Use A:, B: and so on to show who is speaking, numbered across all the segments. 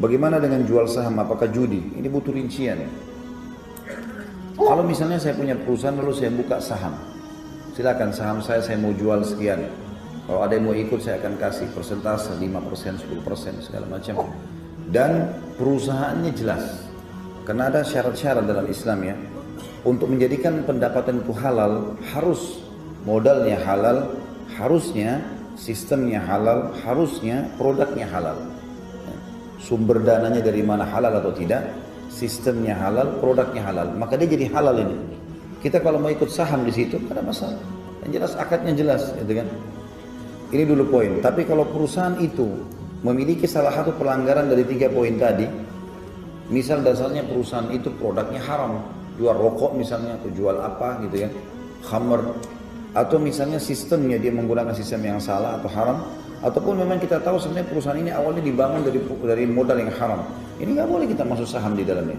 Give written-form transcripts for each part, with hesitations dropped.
A: Bagaimana dengan jual saham? Apakah judi? Ini butuh rincian. Kalau misalnya saya punya perusahaan lalu saya buka saham, silakan saham saya mau jual sekian. Kalau ada yang mau ikut saya akan kasih persentase 5%, 10% segala macam. Dan perusahaannya jelas. Karena ada syarat-syarat dalam Islam ya. Untuk menjadikan pendapatan itu halal, harus modalnya halal, harusnya sistemnya halal, harusnya produknya halal. Sumber dananya dari mana, halal atau tidak, sistemnya halal, produknya halal, maka dia jadi halal ini. Kita kalau mau ikut saham di situ, tidak ada masalah. Yang jelas akadnya jelas, gitu kan? Ini dulu poin. Tapi kalau perusahaan itu memiliki salah satu pelanggaran dari 3 poin tadi, misal dasarnya perusahaan itu produknya haram, jual rokok misalnya, atau jual apa gitu ya, khamr, atau misalnya sistemnya dia menggunakan sistem yang salah atau haram, ataupun memang kita tahu sebenarnya perusahaan ini awalnya dibangun dari modal yang haram, ini nggak boleh kita masuk saham di dalamnya.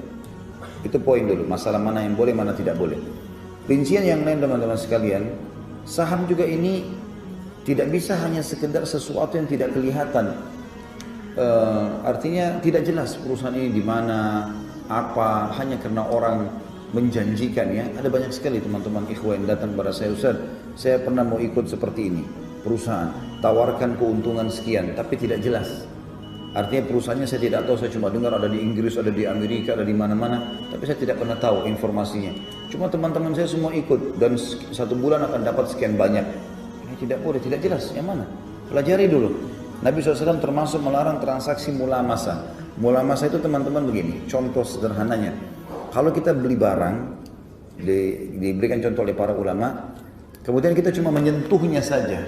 A: Itu poin dulu, masalah mana yang boleh, mana tidak boleh. Rincian yang lain teman-teman sekalian, saham juga ini tidak bisa hanya sekedar sesuatu yang tidak kelihatan. Artinya tidak jelas perusahaan ini di mana, apa, hanya karena orang menjanjikan ya. Ada banyak sekali teman-teman ikhwan yang datang pada saya, Ustaz, saya pernah mau ikut seperti ini, perusahaan tawarkan keuntungan sekian, tapi tidak jelas. Artinya perusahaannya saya tidak tahu, saya cuma dengar ada di Inggris, ada di Amerika, ada di mana-mana, tapi saya tidak pernah tahu informasinya. Cuma teman-teman saya semua ikut dan 1 bulan akan dapat sekian banyak. Ini tidak boleh, tidak jelas yang mana. Pelajari dulu. Nabi SAW termasuk melarang transaksi mulamasa. Mulamasa itu teman-teman begini, contoh sederhananya. Kalau kita beli barang, diberikan contoh oleh para ulama, kemudian kita cuma menyentuhnya saja.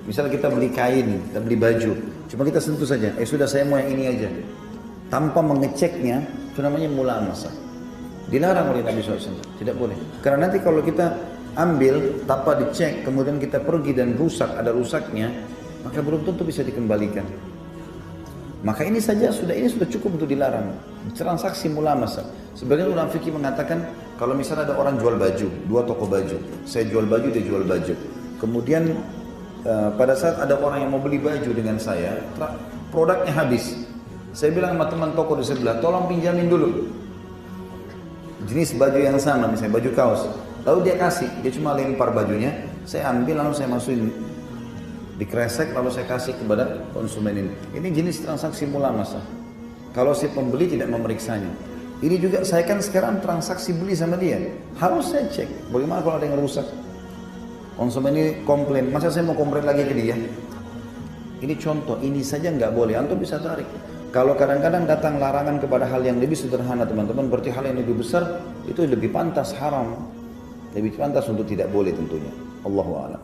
A: Misal kita beli kain, kita beli baju, cuma kita sentuh saja, sudah saya mau yang ini aja. Tanpa mengeceknya, itu namanya mulamasa. Dilarang oleh Nabi SAW, tidak boleh. Karena nanti kalau kita ambil tanpa dicek, kemudian kita pergi dan rusak, ada rusaknya, maka belum tentu bisa dikembalikan. Maka ini saja sudah cukup untuk dilarang. Transaksi mulamasa. Sebagian ulama fikih mengatakan kalau misalnya ada orang jual baju, 2 toko baju, saya jual baju, dia jual baju. Kemudian pada saat ada orang yang mau beli baju dengan saya, produknya habis. Saya bilang sama teman toko di sebelah, tolong pinjamin dulu jenis baju yang sama, misalnya baju kaos. Lalu dia kasih, dia cuma lempar bajunya, saya ambil lalu saya masukin di kresek, lalu saya kasih kepada konsumen ini. Ini jenis transaksi mulamasa. Kalau si pembeli tidak memeriksanya. Ini juga saya kan sekarang transaksi beli sama dia, harus saya cek. Bagaimana kalau ada yang rusak? Konsumen ini komplain, masa saya mau komplain lagi ke dia? Ini contoh, ini saja nggak boleh, antum bisa tarik. Kalau kadang-kadang datang larangan kepada hal yang lebih sederhana teman-teman, berarti hal yang lebih besar itu lebih pantas haram, lebih pantas untuk tidak boleh tentunya. Allahu a'lam.